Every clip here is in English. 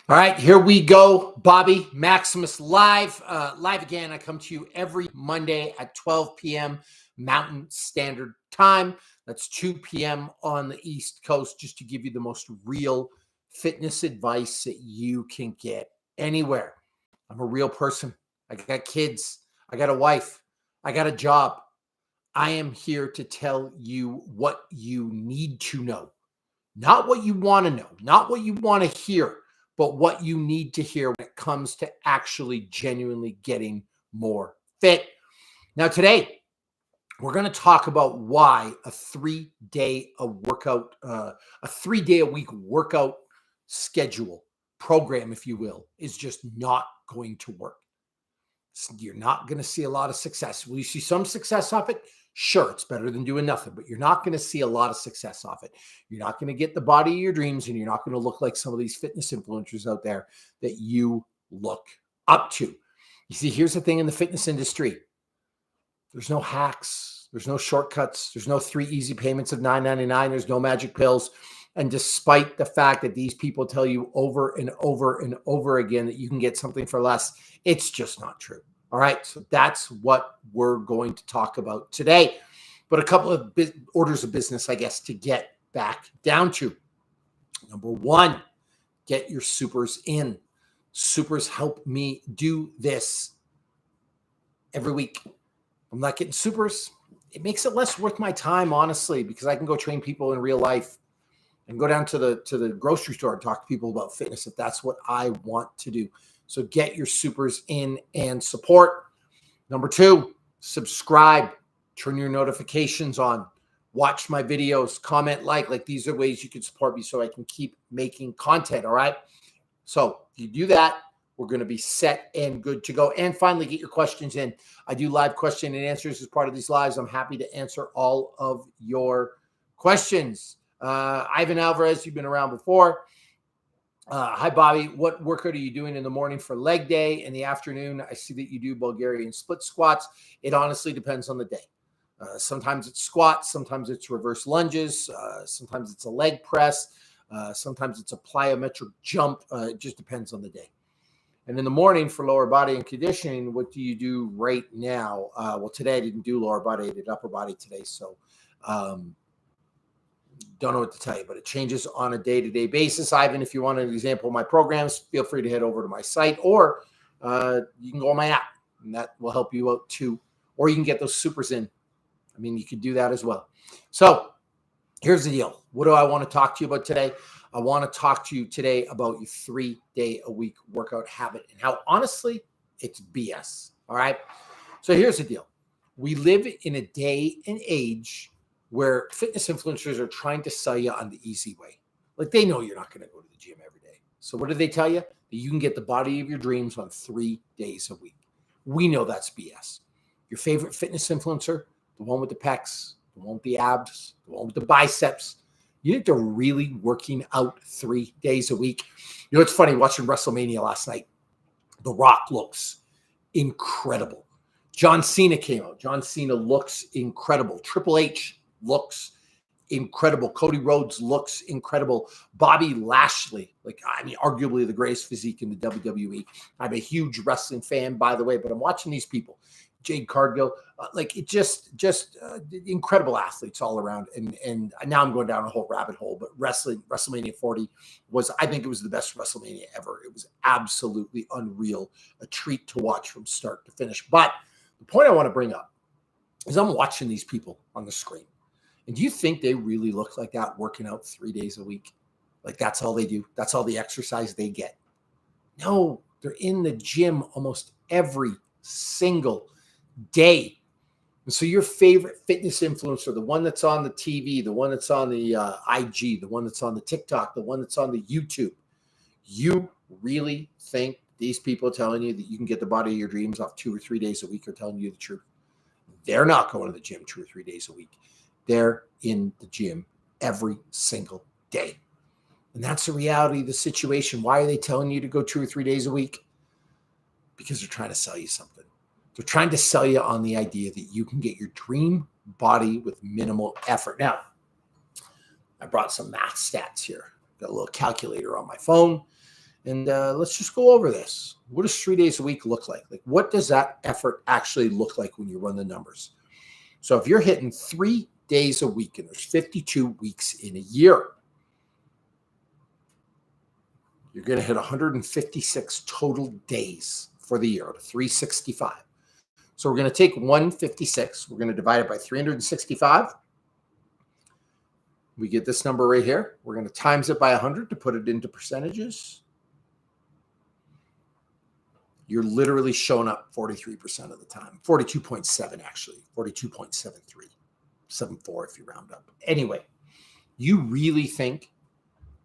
All right, here we go. Bobby Maximus live. Live again. I come to you every Monday at 12 p.m. Mountain Standard Time. That's 2 p.m. on the East Coast, just to give you the most real fitness advice that you can get anywhere. I'm a real person. I got kids. I got a wife. I got a job. I am here to tell you what you need to know, not what you want to know, not what you want to hear, but what you need to hear when it comes to actually genuinely getting more fit. Now, today, we're going to talk about why a 3-day a week workout schedule program, if you will, is just not going to work. You're not going to see a lot of success. Will you see some success off it? Sure, it's better than doing nothing, but you're not going to see a lot of success off it. You're not going to get the body of your dreams, and you're not going to look like some of these fitness influencers out there that you look up to. You see, here's the thing in the fitness industry. There's no hacks. There's no shortcuts. There's no 3 easy payments of $9.99. There's no magic pills. And despite the fact that these people tell you over and over and over again that you can get something for less, it's just not true. All right. So that's what we're going to talk about today. But a couple of orders of business, I guess, to get back down to. Number 1, get your supers in. Supers help me do this every week. I'm not getting supers. It makes it less worth my time, honestly, because I can go train people in real life and go down to the grocery store and talk to people about fitness if that's what I want to do. So get your supers in and support. Number 2, subscribe, turn your notifications on, watch my videos, comment, like these are ways you can support me so I can keep making content. All right. So if you do that, we're going to be set and good to go. And finally, get your questions in. I do live question and answers as part of these lives. I'm happy to answer all of your questions. Ivan Alvarez, you've been around before. Hi, Bobby. What workout are you doing in the morning for leg day? In the afternoon, I see that you do Bulgarian split squats. It honestly depends on the day. Sometimes it's squats. Sometimes it's reverse lunges. Sometimes it's a leg press. Sometimes it's a plyometric jump. It just depends on the day. And in the morning for lower body and conditioning, what do you do right now? Well, today I didn't do lower body. I did upper body today. So don't know what to tell you, but it changes on a day-to-day basis. Ivan, if you want an example of my programs, feel free to head over to my site, or you can go on my app, and that will help you out too. Or you can get those supers in. I mean, you could do that as well. So here's the deal. What do I want to talk to you about today? I want to talk to you today about your 3-day-a-week workout habit and how, honestly, it's BS. All right? So here's the deal. We live in a day and age where fitness influencers are trying to sell you on the easy way. Like, they know you're not going to go to the gym every day. So what do they tell you? That you can get the body of your dreams on 3 days a week. We know that's BS. Your favorite fitness influencer, the one with the pecs, the one with the abs, the one with the biceps, you think they're really working out 3 days a week? You know, it's funny, watching WrestleMania last night, The Rock looks incredible. John Cena came out. John Cena looks incredible. Triple H looks incredible. Cody Rhodes looks incredible. Bobby Lashley, arguably the greatest physique in the WWE. I'm a huge wrestling fan, by the way, but I'm watching these people. Jade Cargill, incredible athletes all around. And now I'm going down a whole rabbit hole, but WrestleMania 40 I think it was the best WrestleMania ever. It was absolutely unreal, a treat to watch from start to finish. But the point I want to bring up is I'm watching these people on the screen. And do you think they really look like that working out 3 days a week? Like, that's all they do? That's all the exercise they get? No, they're in the gym almost every single day. And so your favorite fitness influencer, the one that's on the TV, the one that's on the IG, the one that's on the TikTok, the one that's on the YouTube, you really think these people telling you that you can get the body of your dreams off 2 or 3 days a week are telling you the truth? They're not going to the gym 2 or 3 days a week. They're in the gym every single day. And that's the reality of the situation. Why are they telling you to go 2 or 3 days a week? Because they're trying to sell you something. They're trying to sell you on the idea that you can get your dream body with minimal effort. Now, I brought some math stats here. Got a little calculator on my phone. And let's just go over this. What does 3 days a week look like? Like, what does that effort actually look like when you run the numbers? So if you're hitting 3 days a week, and there's 52 weeks in a year, you're going to hit 156 total days for the year out of 365. So we're going to take 156. We're going to divide it by 365. We get this number right here. We're going to times it by 100 to put it into percentages. You're literally showing up 43% of the time. 42.7 actually. 42.73. 74 if you round up. Anyway, you really think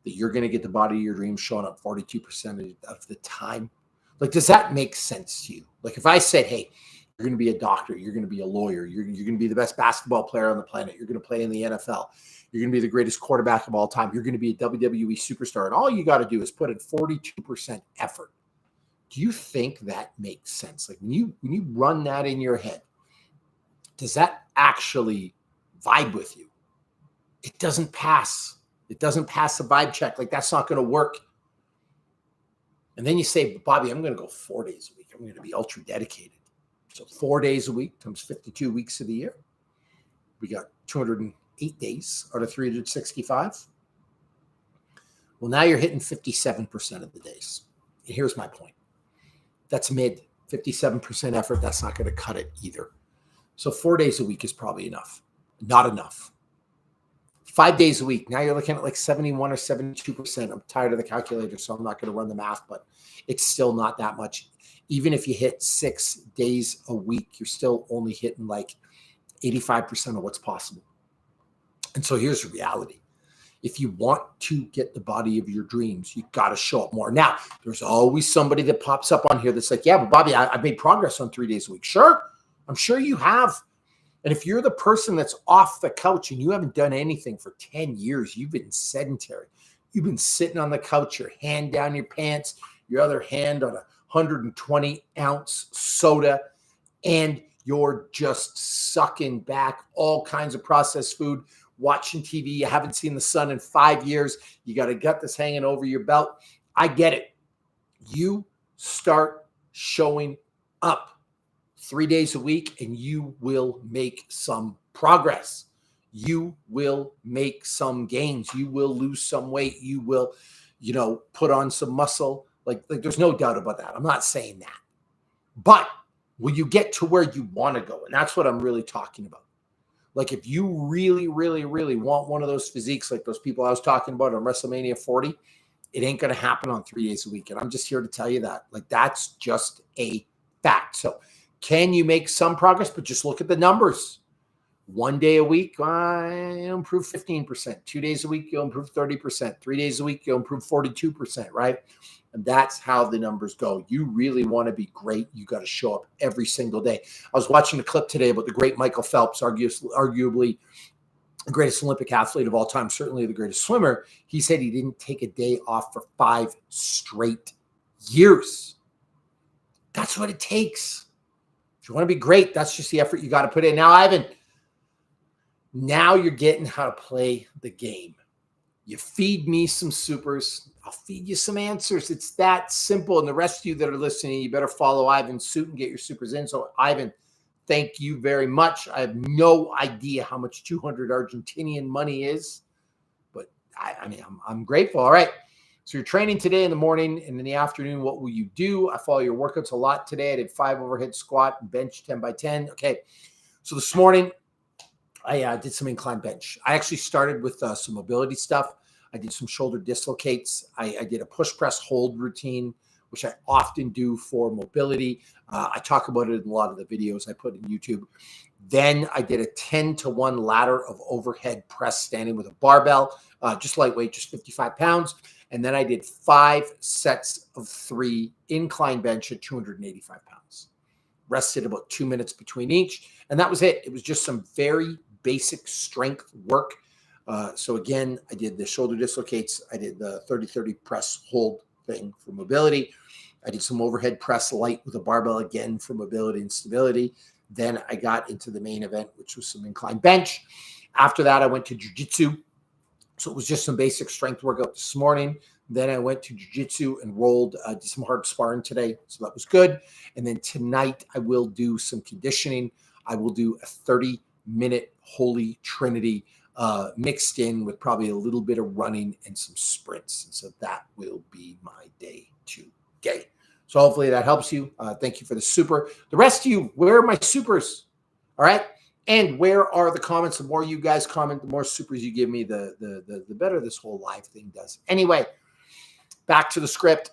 that you're going to get the body of your dreams showing up 42% of the time? Like, does that make sense to you? Like, if I said, hey, you're going to be a doctor, you're going to be a lawyer, you're going to be the best basketball player on the planet, you're going to play in the NFL, you're going to be the greatest quarterback of all time, you're going to be a WWE superstar, and all you got to do is put in 42% effort. Do you think that makes sense? Like, when you run that in your head, does that actually vibe with you? It doesn't pass. It doesn't pass the vibe check. Like, that's not going to work. And then you say, Bobby, I'm going to go 4 days a week. I'm going to be ultra dedicated. So 4 days a week times 52 weeks of the year. We got 208 days out of 365. Well, now you're hitting 57% of the days. And here's my point. That's mid. 57% effort. That's not going to cut it either. So 4 days a week is probably enough. Not enough. 5 days a week. Now you're looking at like 71 or 72%. I'm tired of the calculator, so I'm not going to run the math, but it's still not that much. Even if you hit 6 days a week, you're still only hitting like 85% of what's possible. And so here's the reality. If you want to get the body of your dreams, you got to show up more. Now, there's always somebody that pops up on here that's like, yeah, but Bobby, I've made progress on 3 days a week. Sure. I'm sure you have. And if you're the person that's off the couch and you haven't done anything for 10 years, you've been sedentary. You've been sitting on the couch, your hand down your pants, your other hand on a 120-ounce soda, and you're just sucking back all kinds of processed food, watching TV. You haven't seen the sun in 5 years. You got a gut that's hanging over your belt. I get it. You start showing up 3 days a week and you will make some progress. You will make some gains. You will lose some weight. You will, put on some muscle. Like there's no doubt about that. I'm not saying that. But will you get to where you want to go? And that's what I'm really talking about. Like, if you really, really, really want one of those physiques like those people I was talking about on WrestleMania 40, it ain't going to happen on 3 days a week. And I'm just here to tell you that. Like, that's just a fact. So can you make some progress? But just look at the numbers. 1 day a week, you'll improve 15%. 2 days a week, you'll improve 30%. 3 days a week, you'll improve 42%, right? And that's how the numbers go. You really want to be great. You got to show up every single day. I was watching a clip today about the great Michael Phelps, arguably the greatest Olympic athlete of all time, certainly the greatest swimmer. He said he didn't take a day off for 5 straight years. That's what it takes. If you want to be great, that's just the effort you got to put in. Now, Ivan, now you're getting how to play the game. You feed me some supers, I'll feed you some answers. It's that simple. And the rest of you that are listening, you better follow Ivan's suit and get your supers in. So, Ivan, thank you very much. I have no idea how much 200 Argentinian money is, but I'm grateful. All right. So you're training today in the morning, and in the afternoon, what will you do? I follow your workouts a lot today. I did 5 overhead squat and bench 10 by 10. Okay. So this morning, I did some incline bench. I actually started with some mobility stuff. I did some shoulder dislocates. I did a push press hold routine, which I often do for mobility. I talk about it in a lot of the videos I put in YouTube. Then I did a 10-to-1 ladder of overhead press standing with a barbell, just lightweight, just 55 pounds. And then I did 5 sets of 3 incline bench at 285 pounds. Rested about 2 minutes between each. And that was it. It was just some very basic strength work. So again, I did the shoulder dislocates. I did the 30-30 press hold thing for mobility. I did some overhead press light with a barbell again for mobility and stability. Then I got into the main event, which was some incline bench. After that, I went to jiu-jitsu. So it was just some basic strength workout this morning. Then I went to jiu-jitsu and rolled, did some hard sparring today. So that was good. And then tonight I will do some conditioning. I will do a 30-minute Holy Trinity mixed in with probably a little bit of running and some sprints. And so that will be my day today. So hopefully that helps you. Thank you for the super. The rest of you, where are my supers? All right. And where are the comments? The more you guys comment, the more supers you give me, the better this whole live thing does. Anyway, back to the script.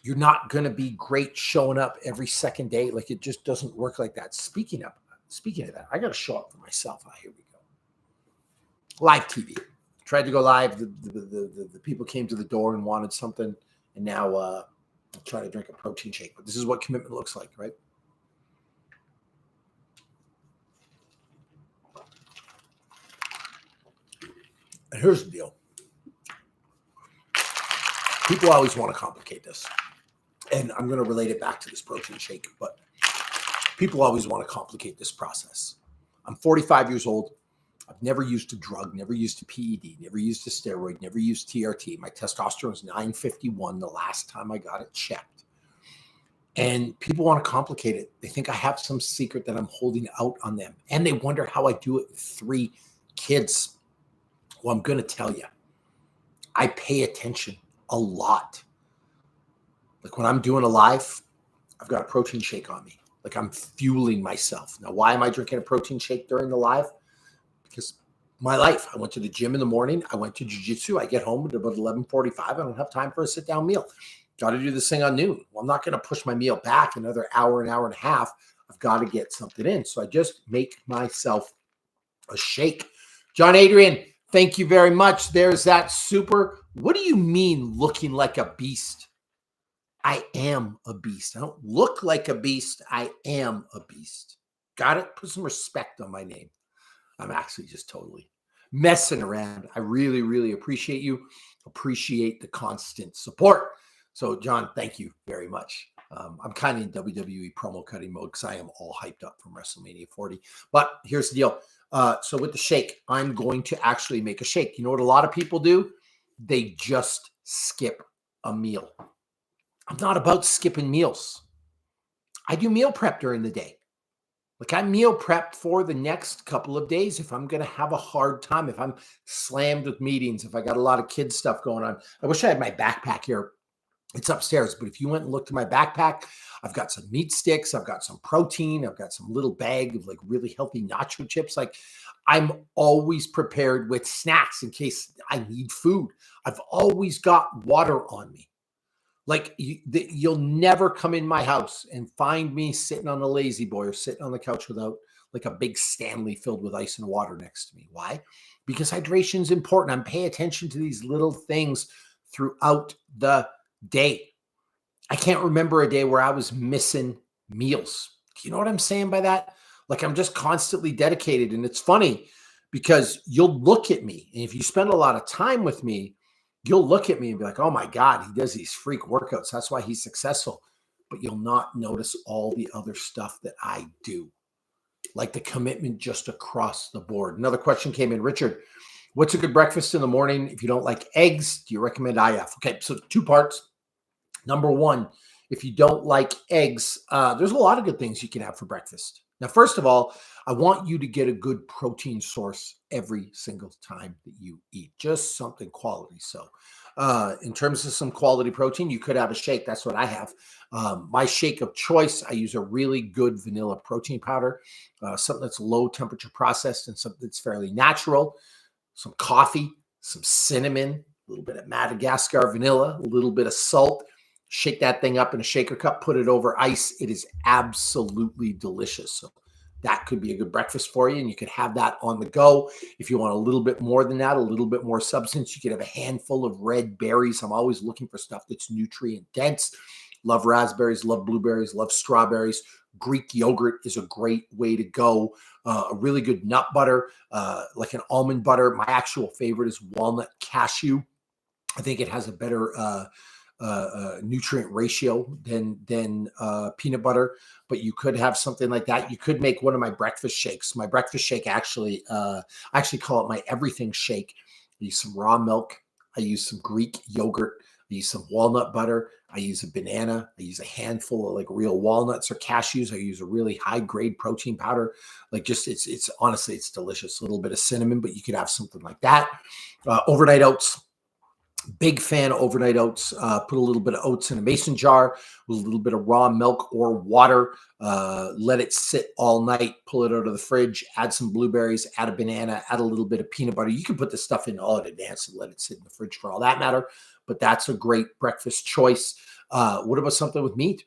You're not going to be great showing up every second day. Like, it just doesn't work like that. Speaking of that, I got to show up for myself. Here we go. Live TV. Tried to go live. The people came to the door and wanted something. And now I'm trying to drink a protein shake. But this is what commitment looks like, right? And here's the deal. People always want to complicate this. And I'm going to relate it back to this protein shake. But people always want to complicate this process. I'm 45 years old. I've never used a drug, never used a PED, never used a steroid, never used TRT. My testosterone was 951 the last time I got it checked. And people want to complicate it. They think I have some secret that I'm holding out on them. And they wonder how I do it with 3 kids. Well, I'm going to tell you, I pay attention a lot. Like, when I'm doing a live, I've got a protein shake on me. Like, I'm fueling myself. Now, why am I drinking a protein shake during the live? Because my life, I went to the gym in the morning. I went to jiu-jitsu. I get home at about 11:45. I don't have time for a sit-down meal. Got to do this thing on noon. Well, I'm not going to push my meal back another hour, an hour and a half. I've got to get something in. So I just make myself a shake. John Adrian, thank you very much. There's that super. What do you mean looking like a beast? I am a beast. I don't look like a beast. I am a beast. Got it? Put some respect on my name. I'm actually just totally messing around. I really, really appreciate you. Appreciate the constant support. So, John, thank you very much. I'm kind of in WWE promo cutting mode because I am all hyped up from WrestleMania 40. But here's the deal. So with the shake, I'm going to actually make a shake. You know what a lot of people do? They just skip a meal. I'm not about skipping meals. I do meal prep during the day. Like, I meal prep for the next couple of days if I'm going to have a hard time, if I'm slammed with meetings, if I got a lot of kids stuff going on. I wish I had my backpack here. It's upstairs, but if you went and looked at my backpack, I've got some meat sticks, I've got some protein, I've got some little bag of like really healthy nacho chips. Like, I'm always prepared with snacks in case I need food. I've always got water on me. Like, you'll never come in my house and find me sitting on a lazy boy or sitting on the couch without like a big Stanley filled with ice and water next to me. Why? Because hydration is important. I'm paying attention to these little things throughout the day. I can't remember a day where I was missing meals. Do you know what I'm saying by that? Like, I'm just constantly dedicated. And it's funny because you'll look at me, and if you spend a lot of time with me, you'll look at me and be like, oh my God, he does these freak workouts. That's why he's successful. But you'll not notice all the other stuff that I do, like the commitment just across the board. Another question came in. Richard, what's a good breakfast in the morning? If you don't like eggs, do you recommend IF? Okay, so 2 parts. Number 1, if you don't like eggs, there's a lot of good things you can have for breakfast. Now, first of all, I want you to get a good protein source every single time that you eat, just something quality. So in terms of some quality protein, you could have a shake. That's what I have. My shake of choice, I use a really good vanilla protein powder, something that's low temperature processed and something that's fairly natural, some coffee, some cinnamon, a little bit of Madagascar vanilla, a little bit of salt. Shake that thing up in a shaker cup, put it over ice. It is absolutely delicious. So that could be a good breakfast for you, and you could have that on the go. If you want a little bit more than that, a little bit more substance, you could have a handful of red berries. I'm always looking for stuff that's nutrient dense. Love raspberries, love blueberries, love strawberries. Greek yogurt is a great way to go. A really good nut butter, like an almond butter. My actual favorite is walnut cashew. I think it has a better nutrient ratio than peanut butter, but you could have something like that. You could make one of my breakfast shakes. My breakfast shake, I actually call it my everything shake. I use some raw milk. I use some Greek yogurt. I use some walnut butter. I use a banana. I use a handful of like real walnuts or cashews. I use a really high grade protein powder. Like just it's honestly it's delicious. A little bit of cinnamon, but you could have something like that. Overnight oats. Big fan of overnight oats. Put a little bit of oats in a mason jar with a little bit of raw milk or water. Let it sit all night. Pull it out of the fridge. Add some blueberries. Add a banana. Add a little bit of peanut butter. You can put this stuff in all in advance and let it sit in the fridge for all that matter. But that's a great breakfast choice. What about something with meat?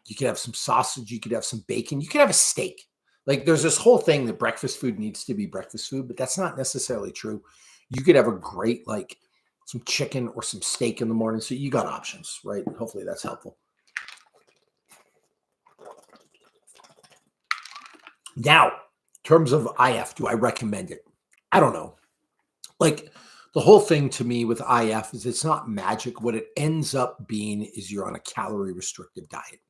You could have some sausage. You could have some bacon. You could have a steak. Like there's this whole thing that breakfast food needs to be breakfast food, but that's not necessarily true. You could have a great like some chicken or some steak in the morning. So you got options, right? Hopefully that's helpful. Now, in terms of IF, do I recommend it? I don't know. Like the whole thing to me with IF is it's not magic. What it ends up being is you're on a calorie restricted diet.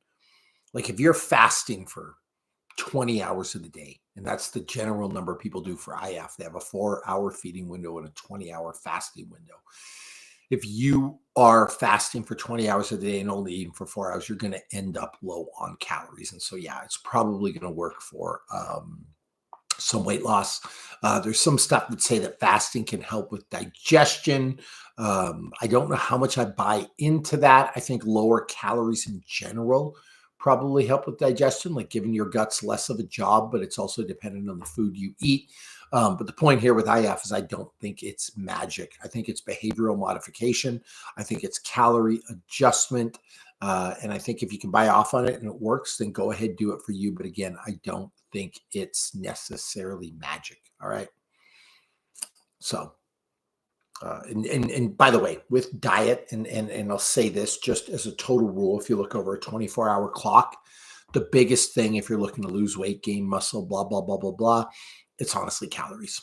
Like if you're fasting for 20 hours of the day, and that's the general number people do for IF, they have a 4-hour feeding window and a 20-hour fasting window. If you are fasting for 20 hours a day and only eating for 4 hours, you're going to end up low on calories. And so, yeah, it's probably going to work for some weight loss. There's some stuff that say that fasting can help with digestion. I don't know how much I buy into that. I think lower calories in general probably help with digestion, like giving your guts less of a job, but it's also dependent on the food you eat. But the point here with IF is I don't think it's magic. I think it's behavioral modification. I think it's calorie adjustment. And I think if you can buy off on it and it works, then go ahead, do it for you. But again, I don't think it's necessarily magic. All right. So, and by the way, with diet, and I'll say this just as a total rule, if you look over a 24-hour clock, the biggest thing if you're looking to lose weight, gain muscle, blah, blah, blah, blah, blah, it's honestly calories.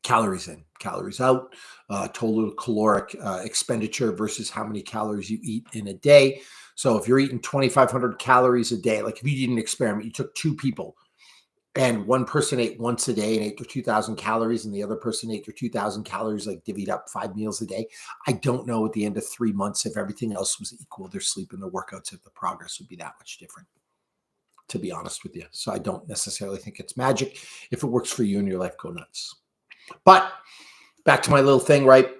Calories in, calories out, total caloric expenditure versus how many calories you eat in a day. So if you're eating 2,500 calories a day, like if you did an experiment, you took 2 people and one person ate once a day and ate their 2,000 calories and the other person ate their 2,000 calories, like divvied up 5 meals a day. I don't know at the end of 3 months if everything else was equal, their sleep and their workouts, if the progress would be that much different, to be honest with you. So I don't necessarily think it's magic. If it works for you in your life, go nuts. But back to my little thing, right?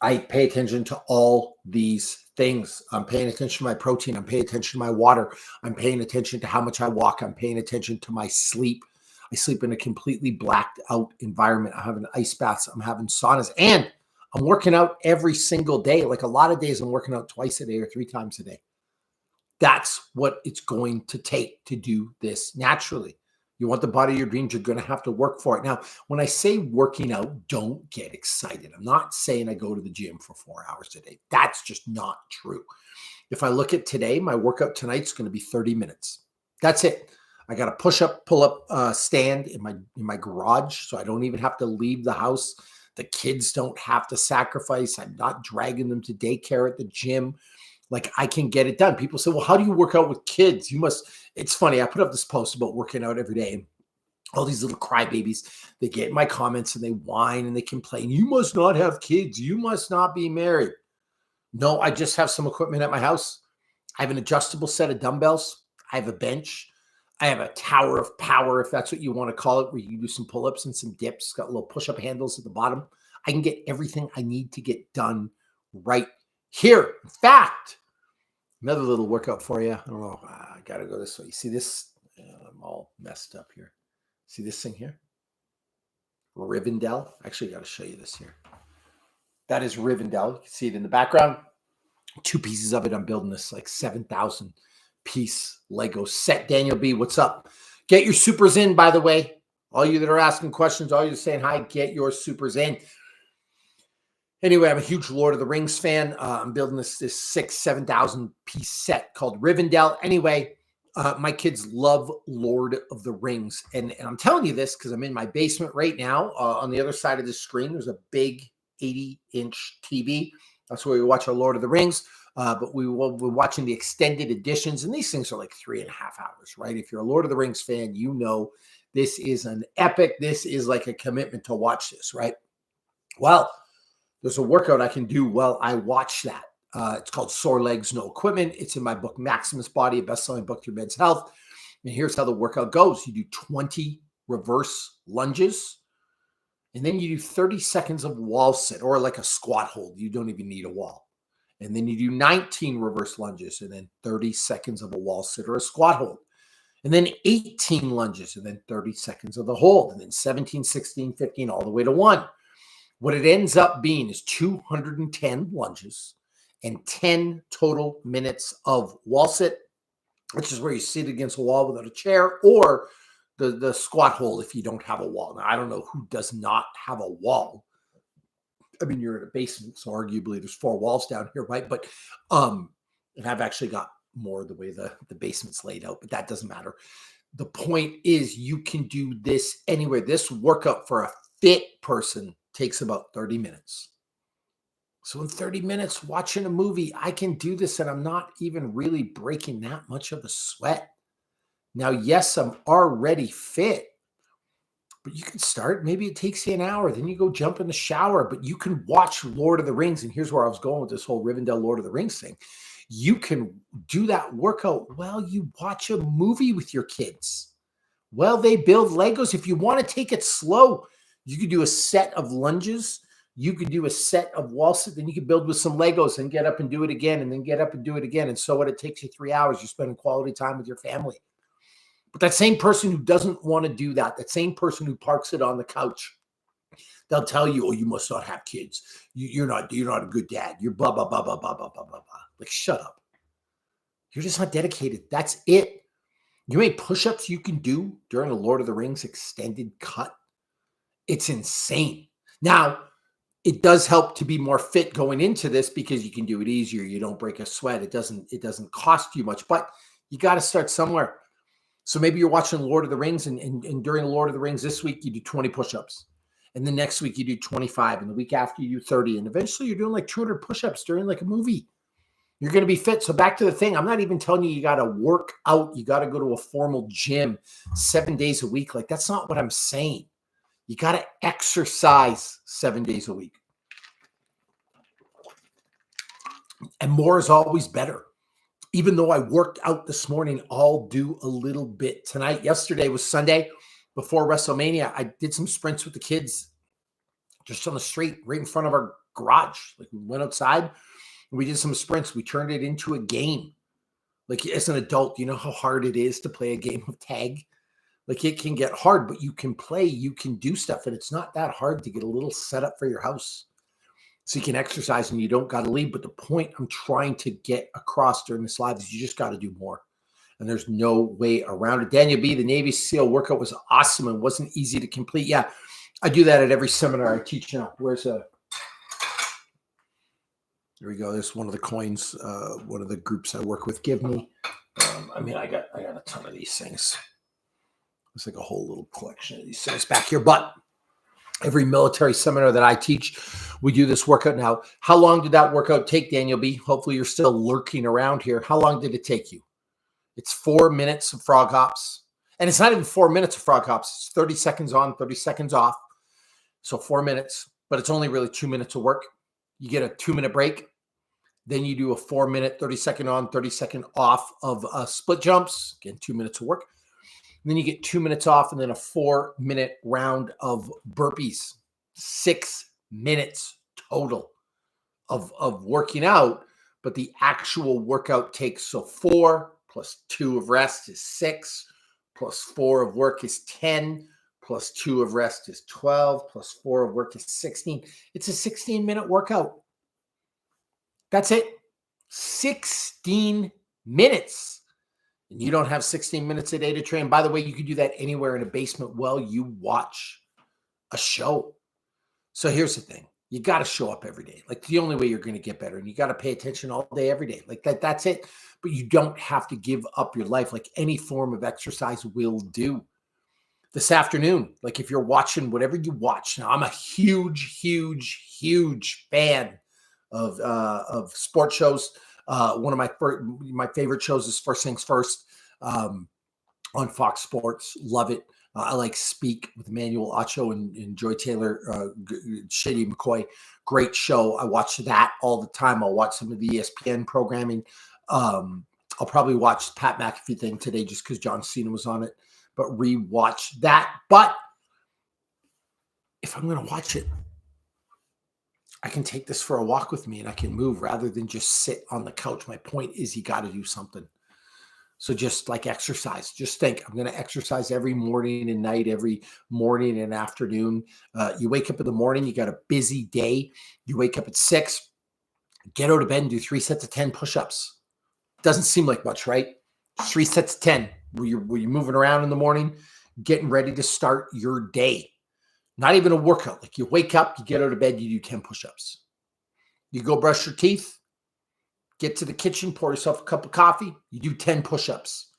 I pay attention to all these things. I'm paying attention to my protein. I'm paying attention to my water. I'm paying attention to how much I walk. I'm paying attention to my sleep. I sleep in a completely blacked out environment. I'm having ice baths. I'm having saunas. And I'm working out every single day. Like a lot of days, I'm working out twice a day or 3 times a day. That's what it's going to take to do this naturally. You want the body of your dreams, you're going to have to work for it. Now, when I say working out, don't get excited. I'm not saying I go to the gym for 4 hours a day. That's just not true. If I look at today, my workout tonight's going to be 30 minutes. That's it. I got a push-up, pull-up stand in my garage, so I don't even have to leave the house. The kids don't have to sacrifice. I'm not dragging them to daycare at the gym. Like I can get it done. People say, well, how do you work out with kids? You must, it's funny. I put up this post about working out every day. And all these little crybabies, they get in my comments and they whine and they complain. You must not have kids. You must not be married. No, I just have some equipment at my house. I have an adjustable set of dumbbells. I have a bench. I have a tower of power, if that's what you want to call it, where you do some pull-ups and some dips. It's got little push-up handles at the bottom. I can get everything I need to get done right here. In fact, another little workout for you. I don't know. I got to go this way. You see this? I'm all messed up here. See this thing here? Rivendell. Actually, I got to show you this here. That is Rivendell. You can see it in the background. 2 pieces of it. I'm building this like 7,000 piece Lego set. Daniel B, what's up? Get your supers in, by the way. All you that are asking questions, all you saying hi, get your supers in. Anyway, I'm a huge Lord of the Rings fan. I'm building this 7,000 piece set called Rivendell. Anyway, my kids love Lord of the Rings. And I'm telling you this because I'm in my basement right now. On the other side of the screen, there's a big 80-inch TV. That's where we watch our Lord of the Rings. But we're watching the extended editions. And these things are like 3.5 hours, right? If you're a Lord of the Rings fan, you know this is an epic. This is like a commitment to watch this, right? Well, There's a workout I can do while I watch that. It's called Sore Legs, No Equipment. It's in my book, Maximus Body, a best-selling book through men's health. And here's how the workout goes. You do 20 reverse lunges, and then you do 30 seconds of wall sit, or like a squat hold. You don't even need a wall. And then you do 19 reverse lunges, and then 30 seconds of a wall sit or a squat hold. And then 18 lunges, and then 30 seconds of the hold, and then 17, 16, 15, all the way to 1. What it ends up being is 210 lunges and 10 total minutes of wall sit, which is where you sit against a wall without a chair, or the squat hold if you don't have a wall. Now, I don't know who does not have a wall. I mean, you're in a basement, so arguably there's 4 walls down here, right? But and I've actually got more the way the basement's laid out, but that doesn't matter. The point is you can do this anywhere. This workout for a fit person takes about 30 minutes. So in 30 minutes watching a movie, I can do this and I'm not even really breaking that much of a sweat. Now, yes, I'm already fit, but you can start. Maybe it takes you an hour. Then you go jump in the shower, but you can watch Lord of the Rings. And here's where I was going with this whole Rivendell Lord of the Rings thing. You can do that workout while you watch a movie with your kids. Well, they build Legos. If you want to take it slow, you could do a set of lunges. You could do a set of wall sit. Then you could build with some Legos and get up and do it again, and then get up and do it again. And so what? It takes you 3 hours. You're spending quality time with your family. But that same person who doesn't want to do that, that same person who parks it on the couch, they'll tell you, "Oh, you must not have kids. You're not a good dad. You're blah blah blah blah blah blah blah blah blah." Like, shut up. You're just not dedicated. That's it. You know how many push-ups you can do during a Lord of the Rings extended cut? It's insane. Now, it does help to be more fit going into this because you can do it easier. You don't break a sweat. It doesn't cost you much, but you got to start somewhere. So maybe you're watching Lord of the Rings, and during Lord of the Rings this week, you do 20 push-ups. And the next week you do 25, and the week after you do 30. And eventually you're doing like 200 push-ups during like a movie. You're going to be fit. So back to the thing. I'm not even telling you got to work out. You got to go to a formal gym 7 days a week. Like, that's not what I'm saying. You got to exercise 7 days a week. And more is always better. Even though I worked out this morning, I'll do a little bit tonight. Yesterday was Sunday before WrestleMania. I did some sprints with the kids just on the street right in front of our garage. Like, we went outside and we did some sprints. We turned it into a game. Like, as an adult, you know how hard it is to play a game of tag? Like, it can get hard, but you can play, you can do stuff, and it's not that hard to get a little setup for your house. So you can exercise and you don't got to leave. But the point I'm trying to get across during this live is you just got to do more. And there's no way around it. Daniel B., the Navy SEAL workout was awesome and wasn't easy to complete. Yeah, I do that at every seminar I teach now. There we go. There's one of the coins, one of the groups I work with give me. I got a ton of these things. It's like a whole little collection of these things back here. But every military seminar that I teach, we do this workout. Now, how long did that workout take, Daniel B? Hopefully you're still lurking around here. How long did it take you? It's 4 minutes of frog hops. And it's not even 4 minutes of frog hops. It's 30 seconds on, 30 seconds off. So 4 minutes, but it's only really 2 minutes of work. You get a 2-minute break. Then you do a 4 minute, 30 second on, 30 second off of split jumps. Again, 2 minutes of work. And then you get 2 minutes off and then a 4 minute round of burpees. 6 minutes total of working out. But the actual workout takes, so 4 plus 2 of rest is 6, plus 4 of work is 10, plus 2 of rest is 12, plus 4 of work is 16. It's a 16-minute workout. That's it. 16 minutes. And you don't have 16 minutes a day to train. By the way, you can do that anywhere in a basement while you watch a show. So here's the thing. You got to show up every day. Like, the only way you're going to get better. And you got to pay attention all day, every day. Like, that's it. But you don't have to give up your life like any form of exercise will do. This afternoon, like, if you're watching whatever you watch. Now, I'm a huge, huge, huge fan of sports shows. One of my favorite shows is First Things First on Fox Sports. Love it. I like Speak with Emmanuel Acho and Joy Taylor, Shady McCoy. Great show. I watch that all the time. I'll watch some of the ESPN programming. I'll probably watch the Pat McAfee thing today just because John Cena was on it, but rewatch that. But if I'm going to watch it, I can take this for a walk with me and I can move rather than just sit on the couch. My point is you got to do something. So just like exercise, just think, I'm going to exercise every morning and night, every morning and afternoon. You wake up in the morning, you got a busy day. You wake up at 6, get out of bed and do 3 sets of 10 push-ups. Doesn't seem like much, right? 3 sets of 10 where you're moving around in the morning, getting ready to start your day. Not even a workout. Like you wake up, you get out of bed, you do 10 push-ups. You go brush your teeth, get to the kitchen, pour yourself a cup of coffee, you do 10 push-ups.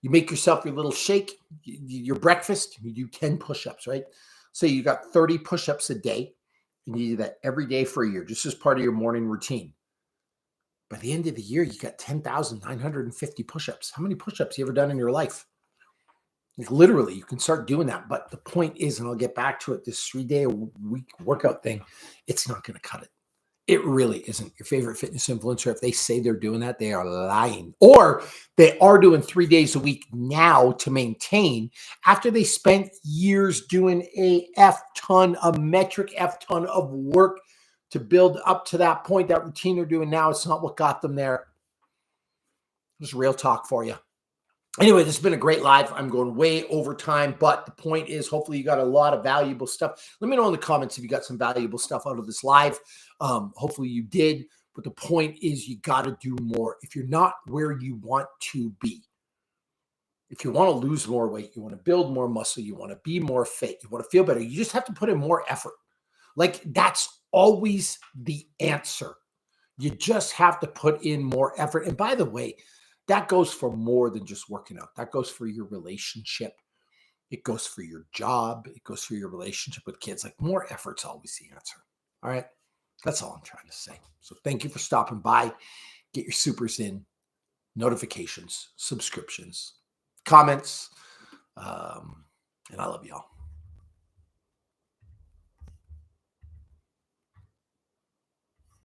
You make yourself your little shake, your breakfast, you do 10 push-ups, right? So you got 30 push-ups a day, and you do that every day for a year, just as part of your morning routine. By the end of the year, you got 10,950 push-ups. How many push-ups you ever done in your life? Like literally, you can start doing that. But the point is, and I'll get back to it, this 3-day-a-week workout thing, it's not going to cut it. It really isn't. Your favorite fitness influencer, if they say they're doing that, they are lying. Or they are doing 3 days a week now to maintain after they spent years doing a metric F ton of work to build up to that point. That routine they're doing now, it's not what got them there. Just real talk for you. Anyway, this has been a great live. I'm going way over time, but the point is hopefully you got a lot of valuable stuff. Let me know in the comments if you got some valuable stuff out of this live. Hopefully you did, but the point is you got to do more. If you're not where you want to be, if you want to lose more weight, you want to build more muscle, you want to be more fit, you want to feel better, you just have to put in more effort. Like that's always the answer. You just have to put in more effort. And by the way, that goes for more than just working out. That goes for your relationship. It goes for your job. It goes for your relationship with kids. Like more effort's always the answer. All right. That's all I'm trying to say. So thank you for stopping by. Get your supers in, notifications, subscriptions, comments. And I love y'all.